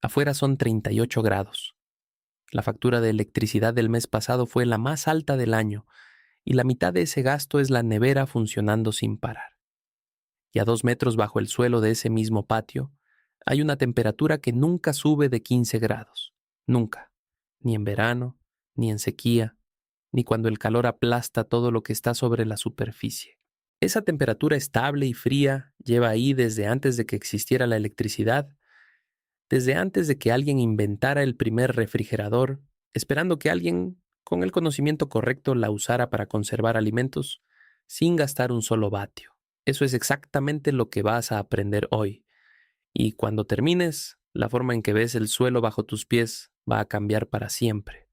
Afuera son 38 grados. La factura de electricidad del mes pasado fue la más alta del año y la mitad de ese gasto es la nevera funcionando sin parar. Y a 2 metros bajo el suelo de ese mismo patio hay una temperatura que nunca sube de 15 grados. Nunca. Ni en verano, ni en sequía, ni cuando el calor aplasta todo lo que está sobre la superficie. Esa temperatura estable y fría lleva ahí desde antes de que existiera la electricidad, desde antes de que alguien inventara el primer refrigerador, esperando que alguien con el conocimiento correcto la usara para conservar alimentos sin gastar un solo vatio. Eso es exactamente lo que vas a aprender hoy. Y cuando termines, la forma en que ves el suelo bajo tus pies va a cambiar para siempre.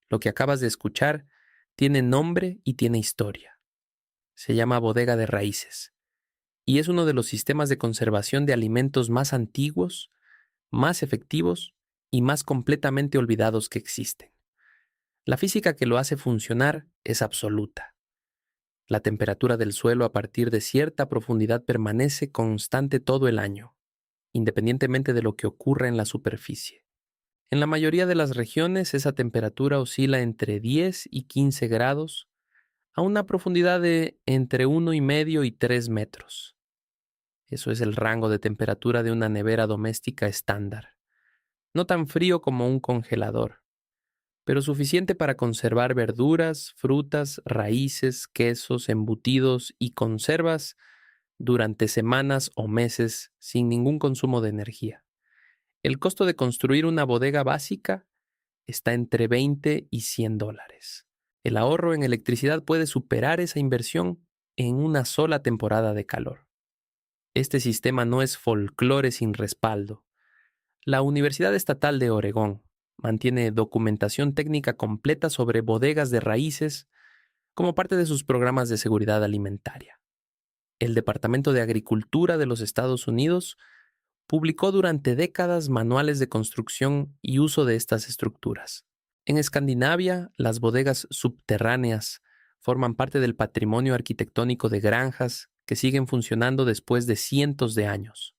Lo que acabas de escuchar tiene nombre y tiene historia. Se llama bodega de raíces y es uno de los sistemas de conservación de alimentos más antiguos, más efectivos y más completamente olvidados que existen. La física que lo hace funcionar es absoluta. La temperatura del suelo a partir de cierta profundidad permanece constante todo el año, independientemente de lo que ocurra en la superficie. En la mayoría de las regiones esa temperatura oscila entre 10 y 15 grados a una profundidad de entre 1,5 y 3 metros. Eso es el rango de temperatura de una nevera doméstica estándar. No tan frío como un congelador, pero suficiente para conservar verduras, frutas, raíces, quesos, embutidos y conservas durante semanas o meses sin ningún consumo de energía. El costo de construir una bodega básica está entre $20 y $100. El ahorro en electricidad puede superar esa inversión en una sola temporada de calor. Este sistema no es folclore sin respaldo. La Universidad Estatal de Oregón mantiene documentación técnica completa sobre bodegas de raíces como parte de sus programas de seguridad alimentaria. El Departamento de Agricultura de los Estados Unidos publicó durante décadas manuales de construcción y uso de estas estructuras. En Escandinavia, las bodegas subterráneas forman parte del patrimonio arquitectónico de granjas que siguen funcionando después de cientos de años.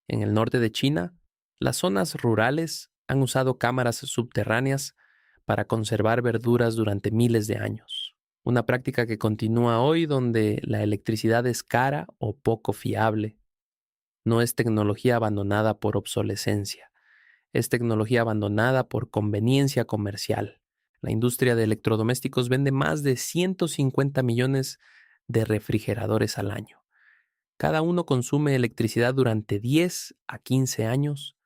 En el norte de China, las zonas rurales han usado cámaras subterráneas para conservar verduras durante miles de años. Una práctica que continúa hoy donde la electricidad es cara o poco fiable. No es tecnología abandonada por obsolescencia, es tecnología abandonada por conveniencia comercial. La industria de electrodomésticos vende más de 150 millones de refrigeradores al año. Cada uno consume electricidad durante 10 a 15 años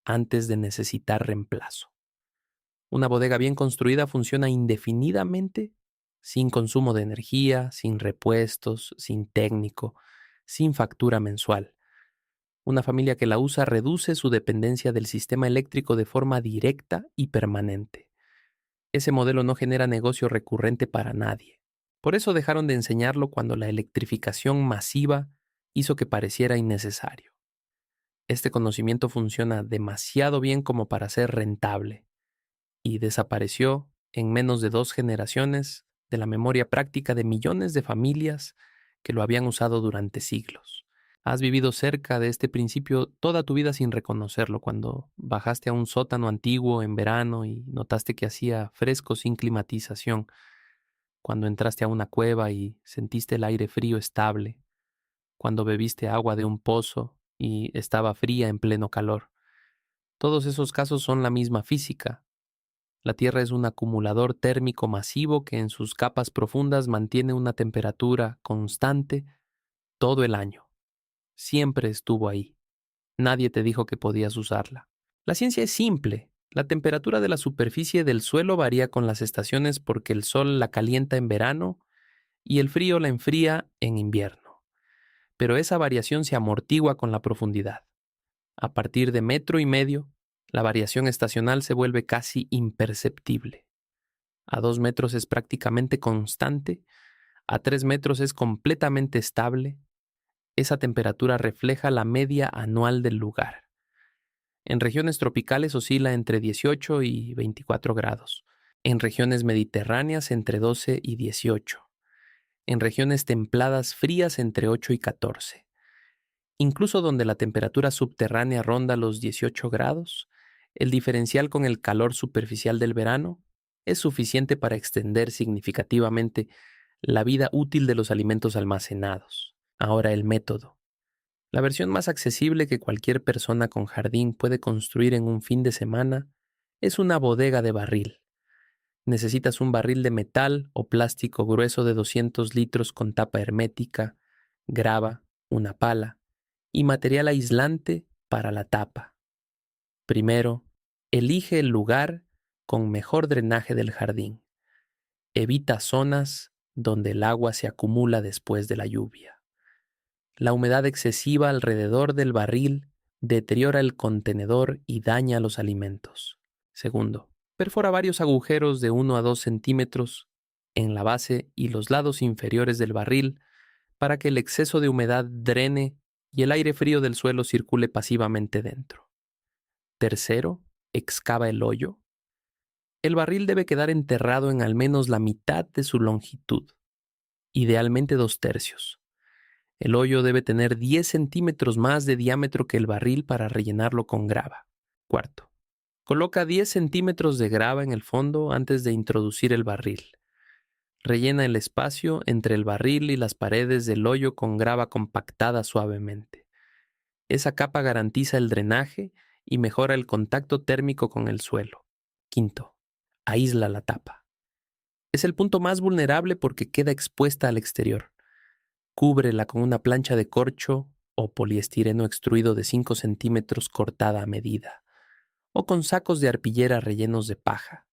antes de necesitar reemplazo. Una bodega bien construida funciona indefinidamente sin consumo de energía, sin repuestos, sin técnico, sin factura mensual. Una familia que la usa reduce su dependencia del sistema eléctrico de forma directa y permanente. Ese modelo no genera negocio recurrente para nadie. Por eso dejaron de enseñarlo cuando la electrificación masiva hizo que pareciera innecesario. Este conocimiento funciona demasiado bien como para ser rentable y desapareció en menos de 2 generaciones de la memoria práctica de millones de familias que lo habían usado durante siglos. Has vivido cerca de este principio toda tu vida sin reconocerlo cuando bajaste a un sótano antiguo en verano y notaste que hacía fresco sin climatización, cuando entraste a una cueva y sentiste el aire frío estable, cuando bebiste agua de un pozo y estaba fría en pleno calor. Todos esos casos son la misma física. La Tierra es un acumulador térmico masivo que en sus capas profundas mantiene una temperatura constante todo el año. Siempre estuvo ahí. Nadie te dijo que podías usarla. La ciencia es simple. La temperatura de la superficie del suelo varía con las estaciones porque el sol la calienta en verano y el frío la enfría en invierno. Pero esa variación se amortigua con la profundidad. A partir de 1,5 metros, la variación estacional se vuelve casi imperceptible. A 2 metros es prácticamente constante, a 3 metros es completamente estable. Esa temperatura refleja la media anual del lugar. En regiones tropicales oscila entre 18 y 24 grados. En regiones mediterráneas entre 12 y 18. En regiones templadas frías entre 8 y 14. Incluso donde la temperatura subterránea ronda los 18 grados, el diferencial con el calor superficial del verano es suficiente para extender significativamente la vida útil de los alimentos almacenados. Ahora el método. La versión más accesible que cualquier persona con jardín puede construir en un fin de semana es una bodega de barril. Necesitas un barril de metal o plástico grueso de 200 litros con tapa hermética, grava, una pala y material aislante para la tapa. Primero, elige el lugar con mejor drenaje del jardín. Evita zonas donde el agua se acumula después de la lluvia. La humedad excesiva alrededor del barril deteriora el contenedor y daña los alimentos. Segundo, perfora varios agujeros de 1 a 2 centímetros en la base y los lados inferiores del barril para que el exceso de humedad drene y el aire frío del suelo circule pasivamente dentro. Tercero, excava el hoyo. El barril debe quedar enterrado en al menos la mitad de su longitud, idealmente 2/3. El hoyo debe tener 10 centímetros más de diámetro que el barril para rellenarlo con grava. Cuarto, coloca 10 centímetros de grava en el fondo antes de introducir el barril. Rellena el espacio entre el barril y las paredes del hoyo con grava compactada suavemente. Esa capa garantiza el drenaje y mejora el contacto térmico con el suelo. Quinto, aísla la tapa. Es el punto más vulnerable porque queda expuesta al exterior. Cúbrela con una plancha de corcho o poliestireno extruido de 5 centímetros cortada a medida, o con sacos de arpillera rellenos de paja.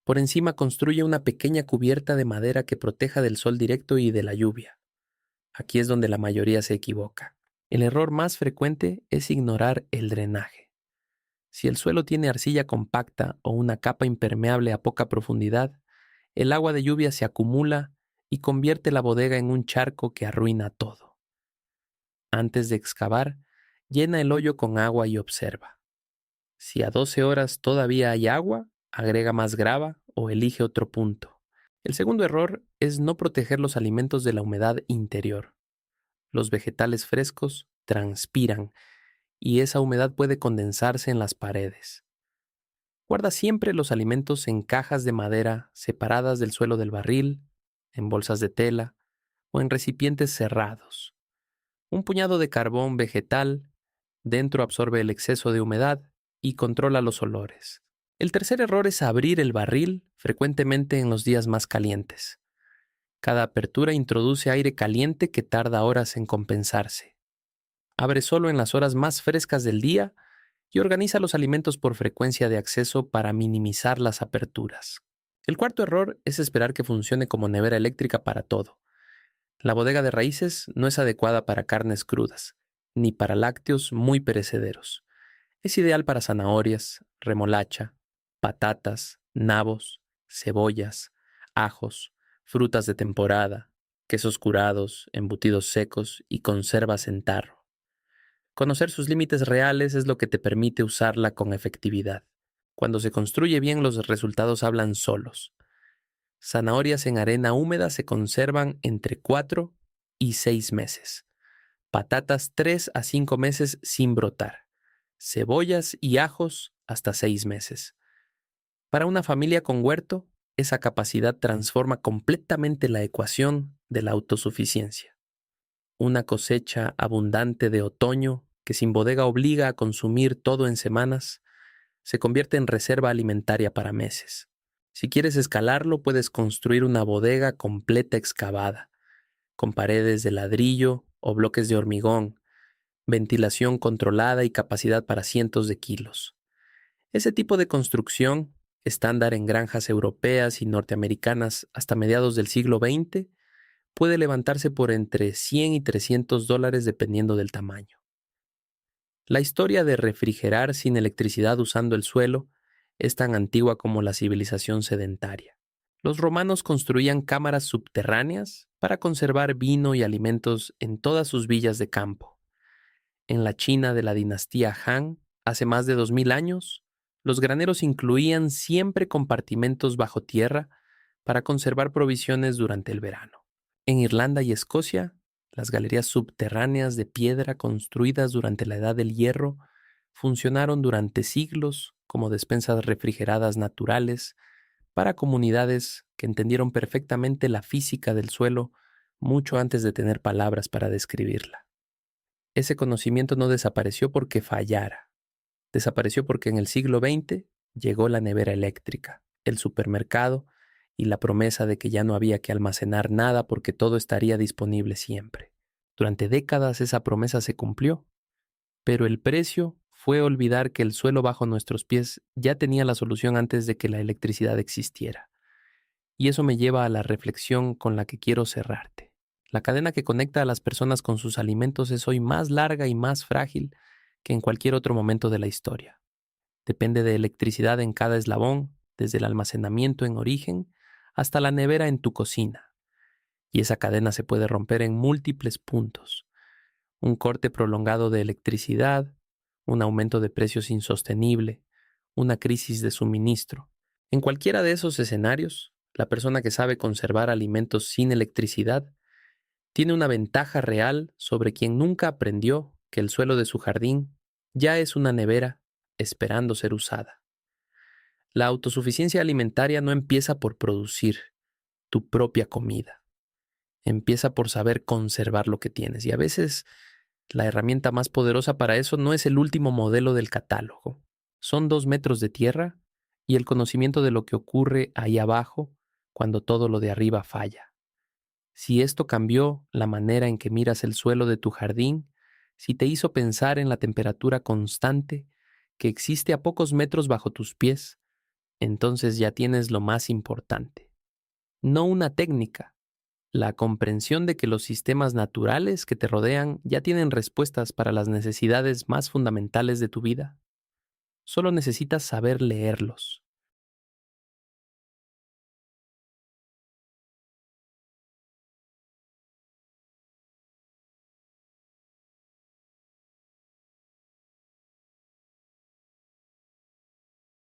Por encima construye una pequeña cubierta de madera que proteja del sol directo y de la lluvia. Aquí es donde la mayoría se equivoca. El error más frecuente es ignorar el drenaje. Si el suelo tiene arcilla compacta o una capa impermeable a poca profundidad, el agua de lluvia se acumula y convierte la bodega en un charco que arruina todo. Antes de excavar, llena el hoyo con agua y observa. Si a 12 horas todavía hay agua, agrega más grava o elige otro punto. El segundo error es no proteger los alimentos de la humedad interior. Los vegetales frescos transpiran y esa humedad puede condensarse en las paredes. Guarda siempre los alimentos en cajas de madera separadas del suelo del barril, en bolsas de tela o en recipientes cerrados. Un puñado de carbón vegetal dentro absorbe el exceso de humedad y controla los olores. El tercer error es abrir el barril frecuentemente en los días más calientes. Cada apertura introduce aire caliente que tarda horas en compensarse. Abre solo en las horas más frescas del día y organiza los alimentos por frecuencia de acceso para minimizar las aperturas. El cuarto error es esperar que funcione como nevera eléctrica para todo. La bodega de raíces no es adecuada para carnes crudas, ni para lácteos muy perecederos. Es ideal para zanahorias, remolacha, patatas, nabos, cebollas, ajos, frutas de temporada, quesos curados, embutidos secos y conservas en tarro. Conocer sus límites reales es lo que te permite usarla con efectividad. Cuando se construye bien, los resultados hablan solos. Zanahorias en arena húmeda se conservan entre 4 y 6 meses. Patatas 3 a 5 meses sin brotar. Cebollas y ajos hasta 6 meses. Para una familia con huerto, esa capacidad transforma completamente la ecuación de la autosuficiencia. Una cosecha abundante de otoño que sin bodega obliga a consumir todo en semanas, se convierte en reserva alimentaria para meses. Si quieres escalarlo, puedes construir una bodega completa excavada, con paredes de ladrillo o bloques de hormigón, ventilación controlada y capacidad para cientos de kilos. Ese tipo de construcción, estándar en granjas europeas y norteamericanas hasta mediados del siglo XX, puede levantarse por entre $100 y $300 dependiendo del tamaño. La historia de refrigerar sin electricidad usando el suelo es tan antigua como la civilización sedentaria. Los romanos construían cámaras subterráneas para conservar vino y alimentos en todas sus villas de campo. En la China de la dinastía Han, hace más de 2000 años, los graneros incluían siempre compartimentos bajo tierra para conservar provisiones durante el verano. En Irlanda y Escocia, Las galerías subterráneas de piedra construidas durante la Edad del Hierro funcionaron durante siglos como despensas refrigeradas naturales para comunidades que entendieron perfectamente la física del suelo mucho antes de tener palabras para describirla. Ese conocimiento no desapareció porque fallara. Desapareció porque en el siglo XX llegó la nevera eléctrica, el supermercado y la promesa de que ya no había que almacenar nada porque todo estaría disponible siempre. Durante décadas esa promesa se cumplió, pero el precio fue olvidar que el suelo bajo nuestros pies ya tenía la solución antes de que la electricidad existiera. Y eso me lleva a la reflexión con la que quiero cerrarte. La cadena que conecta a las personas con sus alimentos es hoy más larga y más frágil que en cualquier otro momento de la historia. Depende de electricidad en cada eslabón, desde el almacenamiento en origen hasta la nevera en tu cocina. Y esa cadena se puede romper en múltiples puntos. Un corte prolongado de electricidad, un aumento de precios insostenible, una crisis de suministro. En cualquiera de esos escenarios, la persona que sabe conservar alimentos sin electricidad tiene una ventaja real sobre quien nunca aprendió que el suelo de su jardín ya es una nevera esperando ser usada. La autosuficiencia alimentaria no empieza por producir tu propia comida. Empieza por saber conservar lo que tienes. Y a veces la herramienta más poderosa para eso no es el último modelo del catálogo. Son 2 metros de tierra y el conocimiento de lo que ocurre ahí abajo cuando todo lo de arriba falla. Si esto cambió la manera en que miras el suelo de tu jardín, si te hizo pensar en la temperatura constante que existe a pocos metros bajo tus pies, entonces ya tienes lo más importante. No una técnica, la comprensión de que los sistemas naturales que te rodean ya tienen respuestas para las necesidades más fundamentales de tu vida. Solo necesitas saber leerlos.